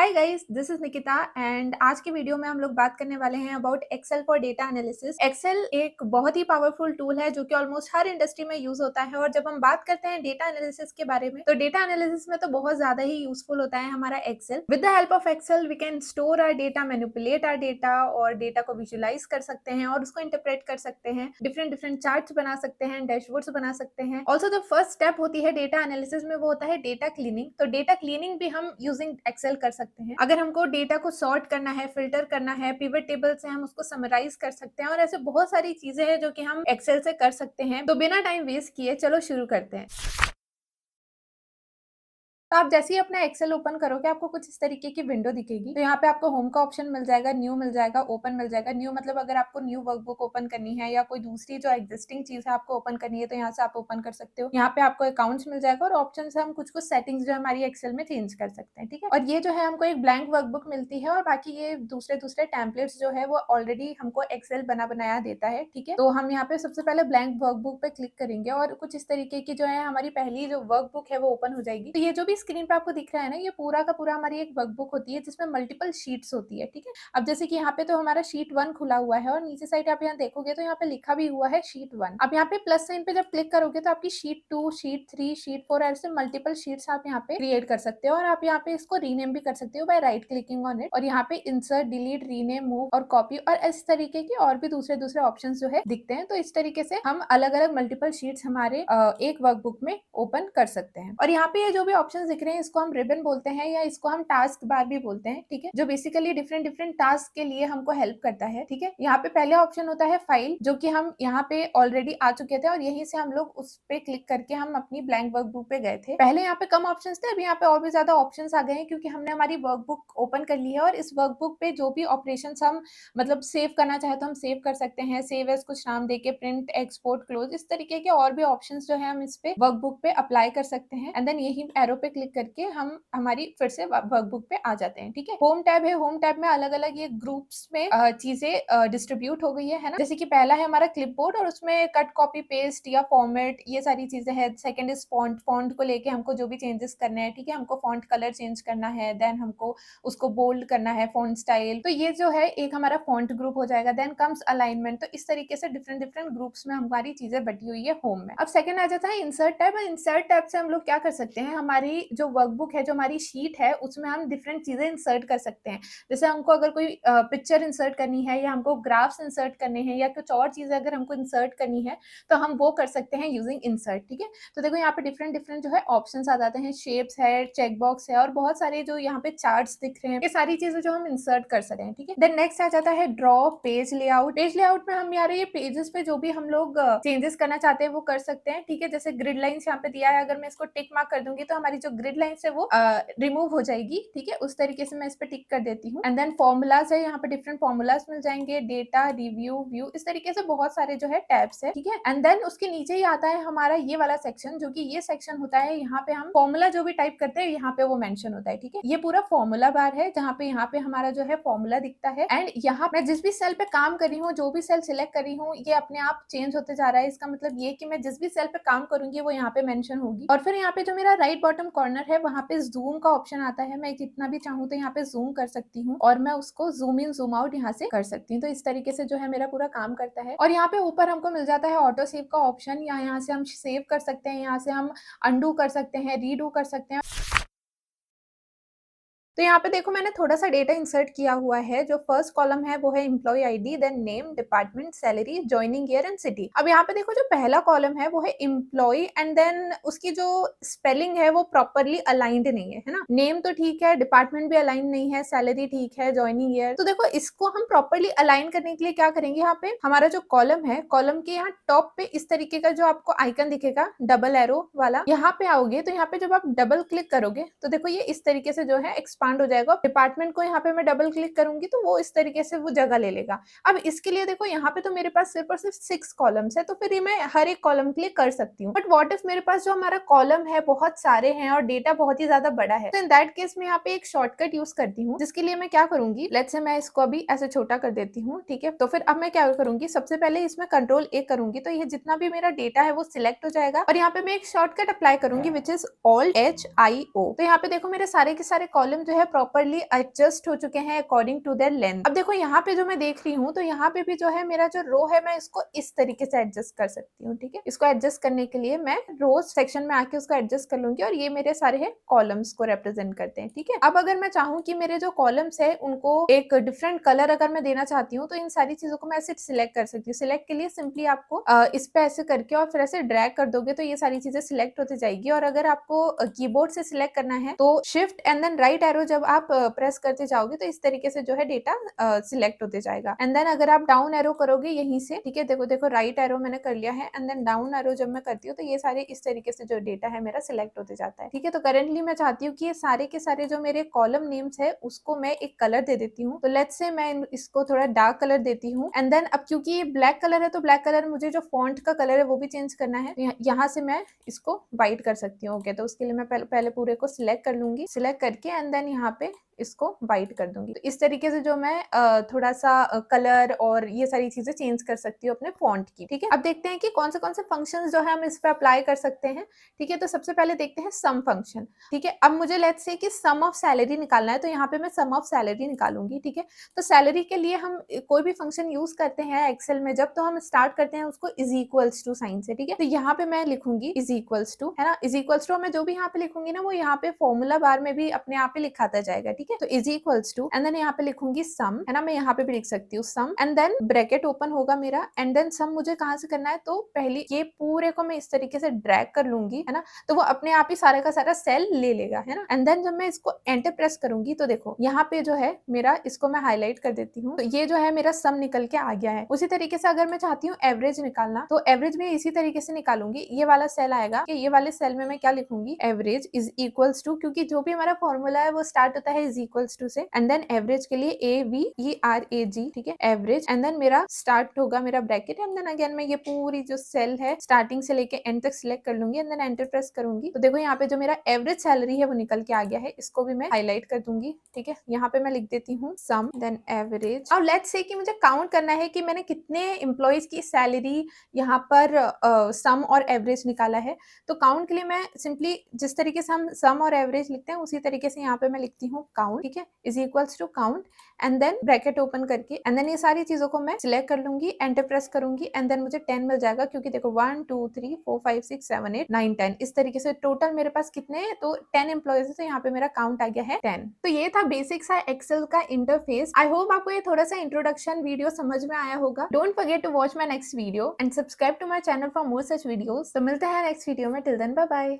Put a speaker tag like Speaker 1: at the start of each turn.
Speaker 1: Hi guys, this is Nikita and आज की video में हम लोग बात करने वाले हैं about Excel for data analysis. Excel एक बहुत ही पावरफुल टूल है जो कि ऑलमोस्ट हर इंडस्ट्री में यूज होता है। और जब हम बात करते हैं डेटा एनालिसिस के बारे में, तो डेटा एनालिसिस में तो बहुत ज्यादा ही यूजफुल होता है हमारा Excel. With the help of Excel we can store our data, manipulate our data और डेटा को विजुअलाइज कर सकते हैं और उसको इंटरप्रेट कर सकते हैं। डिफरेंट डिफरेंट चार्ट्स बना सकते हैं, डैशबोर्ड्स बना सकते हैं। ऑल्सो जो फर्स्ट स्टेप होती है डेटा एनालिसिस में वो होता है डेटा क्लीनिंग। तो डेटा क्लीनिंग भी हम यूजिंग एक्सेल कर सकते हैं। अगर हमको डेटा को सॉर्ट करना है, फिल्टर करना है, पिवट टेबल से हम उसको समराइज कर सकते हैं और ऐसे बहुत सारी चीजें हैं जो कि हम एक्सेल से कर सकते हैं। तो बिना टाइम वेस्ट किए चलो शुरू करते हैं। तो आप जैसे ही अपना एक्सेल ओपन करोगे आपको कुछ इस तरीके की विंडो दिखेगी। तो यहाँ पे आपको होम का ऑप्शन मिल जाएगा, न्यू मिल जाएगा, ओपन मिल जाएगा। न्यू मतलब अगर आपको न्यू वर्कबुक ओपन करनी है या कोई दूसरी जो एग्जिस्टिंग चीज है आपको ओपन करनी है तो यहाँ से आप ओपन कर सकते हो। यहाँ पे आपको अकाउंट्स मिल जाएगा और ऑप्शन से हम कुछ कुछ सेटिंग्स जो हमारी एक्सेल में चेंज कर सकते हैं। ठीक है, और ये जो है हमको एक ब्लैंक वर्कबुक मिलती है और बाकी ये दूसरे दूसरे टेम्पलेट्स जो है वो ऑलरेडी हमको एक्सेल बना बनाया देता है। ठीक है, तो हम यहाँ पे सबसे पहले ब्लैंक वर्कबुक पे क्लिक करेंगे और कुछ इस तरीके की जो है हमारी पहली जो वर्कबुक है वो ओपन हो जाएगी। तो ये जो भी स्क्रीन पे आपको दिख रहा है ना, ये पूरा का पूरा हमारी एक वर्कबुक होती है जिसमें मल्टीपल शीट्स होती है। ठीक है, अब जैसे कि यहाँ पे तो हमारा शीट 1 खुला हुआ है और नीचे साइड आप यहाँ देखोगे तो यहाँ पे लिखा भी हुआ है शीट 1। अब यहाँ पे प्लस साइन पे जब क्लिक करोगे तो आपकी शीट 2, शीट 3, शीट 4 ऐसे मल्टीपल शीट्स आप यहाँ पे क्रिएट कर सकते हो और आप यहाँ पे इसको रीनेम भी कर सकते हो by right clicking on it. और यहाँ पे इंसर्ट, डिलीट, रीनेम, मूव और कॉपी और इस तरीके के और भी दूसरे दूसरे ऑप्शन जो है दिखते हैं। तो इस तरीके से हम अलग अलग मल्टीपल शीट्स हमारे एक वर्कबुक में ओपन कर सकते हैं। और यहाँ पे ये जो भी ऑप्शन दिख रहे हैं इसको हम रिबन बोलते हैं या इसको हम टास्क बार भी बोलते हैं। ठीक है, जो बेसिकली डिफरेंट डिफरेंट टास्क के लिए हमको हेल्प करता है। ठीक है, यहाँ पे पहले ऑप्शन होता है फाइल, जो कि हम यहाँ पे ऑलरेडी आ चुके थे और यहीं से हम लोग उस पे क्लिक करके हम अपनी ब्लैंक वर्कबुक पे गए थे। पहले यहाँ पे कम ऑप्शन थे, अभी यहाँ पे और भी ज्यादा ऑप्शन आ गए हैं क्योंकि हमने हमारी वर्कबुक ओपन कर ली है और इस वर्कबुक पे जो भी ऑपरेशन हम मतलब सेव करना चाहे तो हम सेव कर सकते हैं। सेव एज कुछ नाम देके, प्रिंट, एक्सपोर्ट, क्लोज, इस तरीके के और भी ऑप्शन जो है हम इस पे वर्कबुक पे अप्लाई कर सकते हैं। एंड देन यही एरो पे क्लिक करके हम हमारी फिर से वर्कबुक पे आ जाते हैं। ठीक है, होम टैब है, होम टैब में अलग अलग ये ग्रुप्स में चीजें डिस्ट्रीब्यूट हो गई है ना। जैसे कि पहला है हमारा क्लिपबोर्ड और उसमें कट, कॉपी, पेस्ट या फॉर्मेट, ये सारी चीजें हैं। सेकंड इज फॉन्ट, फॉन्ट को लेके हमको जो भी चेंजेस करने हैं। ठीक है, हमको फॉन्ट कलर चेंज करना है, देन हमको उसको बोल्ड करना है, फॉन्ट स्टाइल, तो ये जो है एक हमारा फॉन्ट ग्रुप हो जाएगा। Then comes alignment. तो इस तरीके से डिफरेंट डिफरेंट ग्रुप्स में हमारी चीजें बटी हुई है होम में। अब सेकंड आ जाता है इंसर्ट टैब। इंसर्ट टैब से हम लोग क्या कर सकते हैं, हमारी जो वर्कबुक है, जो हमारी शीट है, उसमें हम डिफरेंट चीजें इंसर्ट कर सकते हैं। जैसे हमको अगर कोई पिक्चर इंसर्ट करनी है या हमको ग्राफ्स इंसर्ट करने हैं या कुछ और चीजें अगर हमको इंसर्ट करनी है तो हम वो कर सकते हैं यूजिंग इंसर्ट। ठीक है, तो देखो यहाँ पे डिफरेंट डिफरेंट जो है ऑप्शंस आ जाते हैं, शेप्स है, चेक बॉक्स है और बहुत सारे जो यहाँ पे चार्ट्स दिख रहे हैं, ये सारी चीजें जो हम इंसर्ट कर सकते हैं। ठीक है, देन नेक्स्ट आ जाता है draw, page layout. Page layout में हम यार ये पेजेस पे जो भी हम लोग चेंजेस करना चाहते हैं वो कर सकते हैं। ठीक है, जैसे ग्रिड लाइंस यहाँ पे दिया है, अगर मैं इसको टिक मार्क कर दूंगी तो हमारी जो ग्रिड लाइंस है वो रिमूव हो जाएगी। ठीक है, उस तरीके से मैं इस पे टिक कर देती हूँ। एंड देन फॉर्मूलाज है, यहाँ पे डिफरेंट फॉर्मूलाज मिल जाएंगे, डेटा, रिव्यू, व्यू, इस तरीके से बहुत सारे जो है टैब्स है। ठीक है, एंड देन उसके नीचे ही आता है हमारा ये वाला सेक्शन, जो कि ये सेक्शन होता है, यहाँ पे हम फॉर्मूला जो भी टाइप करते हैं यहाँ पे वो मेंशन होता है। ठीक है, ये पूरा फॉर्मूला बार है जहाँ पे यहाँ पे हमारा जो है फॉर्मूला दिखता है। एंड यहाँ मैं जिस भी सेल पे काम कर रही हूँ, जो भी सेल सिलेक्ट कर रही हूँ, ये अपने आप चेंज होते जा रहा है। इसका मतलब ये कि मैं जिस भी सेल पे काम करूंगी वो यहाँ पे मेंशन होगी। और फिर यहाँ पे जो मेरा राइट बॉटम कॉर्नर है वहाँ पे जूम का ऑप्शन आता है। मैं जितना भी चाहूँ तो यहाँ पे जूम कर सकती हूँ और मैं उसको जूम इन जूम आउट यहाँ से कर सकती हूँ। तो इस तरीके से जो है मेरा पूरा काम करता है। और यहाँ पे ऊपर हमको मिल जाता है ऑटो सेव का ऑप्शन, या यहाँ से हम सेव कर सकते हैं, यहाँ से हम अंडू कर सकते हैं, रीडू कर सकते हैं। तो यहाँ पे देखो मैंने थोड़ा सा डेटा इंसर्ट किया हुआ है। जो फर्स्ट कॉलम है वो है employee ID, then name, department, salary, joining year and city. अब यहाँ पे देखो जो पहला कॉलम है वो है एम्प्लॉय एंड देन उसकी जो स्पेलिंग है वो प्रॉपरली अलाइंड नहीं है, है ना। नेम तो ठीक है, डिपार्टमेंट भी अलाइन नहीं है, सैलरी ठीक है, ज्वाइनिंग ईयर। तो देखो इसको हम प्रॉपरली अलाइन करने के लिए क्या करेंगे, यहाँ पे हमारा जो कॉलम है, कॉलम के यहाँ टॉप पे इस तरीके का जो आपको आइकन दिखेगा डबल एरो वाला, यहाँ पे आओगे तो यहाँ पे जब आप डबल क्लिक करोगे तो देखो ये इस तरीके से जो है एक्सपांड हो जाएगा। डिपार्टमेंट को यहाँ पे मैं डबल क्लिक करूंगी तो वो इस तरीके से वो जगह ले लेगा। अब इसके लिए देखो यहाँ पे तो मेरे पास सिर्फ और सिर्फ 6 कॉलम्स है, तो फिर ये मैं हर एक कॉलम के लिए कर सकती हूँ। बट व्हाट इफ मेरे पास जो हमारा कॉलम है बहुत सारे हैं और डेटा बहुत ही ज्यादा बड़ा है, तो इन दैट केस में यहाँ पे एक शॉर्टकट यूज करती हूँ, जिसके लिए मैं क्या करूंगी, लेट्स से मैं इसको अभी ऐसे छोटा कर देती हूँ। ठीक है, तो फिर अब मैं क्या करूंगी, सबसे पहले इसमें कंट्रोल ए करूंगी तो ये जितना भी मेरा डेटा है वो सिलेक्ट हो जाएगा और यहाँ पे मैं एक शॉर्टकट अप्लाई करूंगी विच इज ऑल्ट HIO। तो यहाँ पे देखो मेरे सारे के सारे कॉलम जो जो है प्रॉपर्ली एडजस्ट हो चुके हैं अकॉर्डिंग टू देयर लेंथ। अब देखो यहाँ पे जो मैं देख रही हूँ, तो यहाँ पे भी जो है मेरा जो रो है मैं इसको इस तरीके से एडजस्ट कर सकती हूँ, ठीक है। इसको एडजस्ट करने के लिए मैं रोज सेक्शन में आके उसको एडजस्ट कर लूंगी और ये मेरे सारे है कॉलम्स को रिप्रेजेंट करते हैं, ठीक है। अब अगर मैं चाहूँ कि मेरे जो कॉलम्स है उनको एक डिफरेंट कलर अगर मैं देना चाहती हूँ, तो इन सारी चीजों को मैं ऐसे सिलेक्ट कर सकती हूँ। सिलेक्ट के लिए सिंपली आपको इस पे ऐसे करके और फिर ऐसे ड्रैग कर दोगे तो ये सारी चीजें सिलेक्ट होती जाएगी। और अगर आपको कीबोर्ड से सिलेक्ट करना है तो shift and then right arrow जब आप प्रेस करते जाओगे तो इस तरीके से जो है डेटा सिलेक्ट होते जाएगा। एंड देन अगर आप डाउन एरो करोगे यहीं से, ठीक है, देखो देखो राइट एरो मैंने कर लिया है एंड देन डाउन एरो जब मैं करती हूँ तो ये सारे इस तरीके से जो डेटा है मेरा सिलेक्ट होते जाता है, ठीक है। तो करेंटली मैं चाहती हूँ कि ये सारे के सारे जो मेरे कॉलम नेम्स है उसको मैं एक कलर दे देती हूँ। तो लेट्स से मैं इसको थोड़ा डार्क कलर देती हूँ एंड देन अब क्योंकि ये ब्लैक कलर है तो ब्लैक कलर मुझे जो फॉन्ट का कलर है वो भी चेंज करना है। तो यहाँ से मैं इसको व्हाइट कर सकती हूँ। ओके, तो उसके लिए मैं पहले पूरे को सिलेक्ट कर लूंगी, सिलेक्ट करके एंड देन यहाँ पे इसको व्हाइट कर दूंगी। तो इस तरीके से जो मैं थोड़ा सा कलर और ये सारी चीजें चेंज कर सकती हूँ अपने फॉन्ट की, ठीक है। अब देखते हैं कि कौन से फंक्शंस जो है हम इस पे अप्लाई कर सकते हैं, ठीक है। तो सबसे पहले देखते हैं सम फंक्शन, ठीक है। अब मुझे लेट्स से कि सम ऑफ सैलरी निकालना है, तो यहाँ पे मैं सम ऑफ सैलरी निकालूंगी, ठीक है। तो सैलरी के लिए हम कोई भी फंक्शन यूज करते हैं एक्सेल में जब, तो हम स्टार्ट करते हैं उसको इज इक्वल्स टू साइन से, ठीक है। तो यहाँ पे मैं लिखूंगी इज इक्वल्स टू, है ना। इज इक्वल्स टू मैं जो भी यहाँ पे लिखूंगी ना वो यहाँ पे फॉर्मूला बार में भी अपने आप ही लिखाता जाएगा, ठीक है। तो is equals to and then यहाँ पे लिखूंगी सम, है ना। मैं यहाँ पे भी लिख सकती हूँ सम एंड देन ब्रैकेट ओपन होगा मेरा एंड देन सम मुझे कहाँ से करना है, तो पहले ये पूरे को मैं इस तरीके से ड्रैग कर लूंगी, है ना। तो वो अपने आप ही सारा का सारा सेल ले लेगा, है ना। एंड देन जब मैं इसको एंटर प्रेस करूंगी तो देखो यहाँ पे जो है मेरा, इसको मैं हाईलाइट कर देती हूँ, तो ये जो है मेरा सम निकल के आ गया है। उसी तरीके से अगर मैं चाहती हूँ एवरेज निकालना, तो एवरेज भी इसी तरीके से निकालूंगी। ये वाला सेल आएगा कि ये वाले सेल में मैं क्या लिखूंगी, एवरेज इज इक्वल्स टू, क्योंकि जो भी हमारा फॉर्मूला है वो स्टार्ट होता है इज इक्वल्स टू से एंड देन एवरेज के लिए AVERAG, ठीक है, एवरेज एंड देन मेरा स्टार्ट होगा मेरा ब्रैकेट एंड देन अगेन मैं ये पूरी जो सेल है स्टार्टिंग से लेके एंड तक सिलेक्ट कर लूंगी एंड देन एंटर प्रेस करूंगी। तो देखो यहाँ पे जो मेरा एवरेज सैलरी है वो निकल के आ गया है। इसको भी मैं हाईलाइट कर दूंगी, ठीक है। यहाँ पे मैं लिख देती हूँ सम देन एवरेज। और लेट्स से कि मुझे काउंट करना है कि मैंने कितने एम्प्लॉइज की सैलरी यहाँ पर सम और एवरेज निकाला है। तो काउंट के लिए मैं सिंपली जिस तरीके से हम सम और एवरेज लिखते हैं उसी तरीके से यहाँ पे मैं लिखती हूँ काउंट, ठीक है, is equals to count and then bracket open करके एंड देन ये सारी चीजों को मैं सिलेक्ट कर लूंगी, एंटर प्रेस करूंगी एंड देन मुझे 10 मिल जाएगा, क्योंकि देखो 1 2 3 4 5 6 7 8 9 10 इस तरीके से टोटल मेरे पास कितने हैं, तो 10 एम्प्लॉइज है। तो यहाँ पे मेरा काउंट आ गया है 10। तो ये था बेसिक सा एक्सेल का इंटरफेस। आई होप आपको ये थोड़ा सा इंट्रोडक्शन वीडियो समझ में आया होगा। Don't forget to watch my next video and subscribe to my channel for more such videos. तो मिलते हैं नेक्स्ट वीडियो में, टिल देन बाय बाय।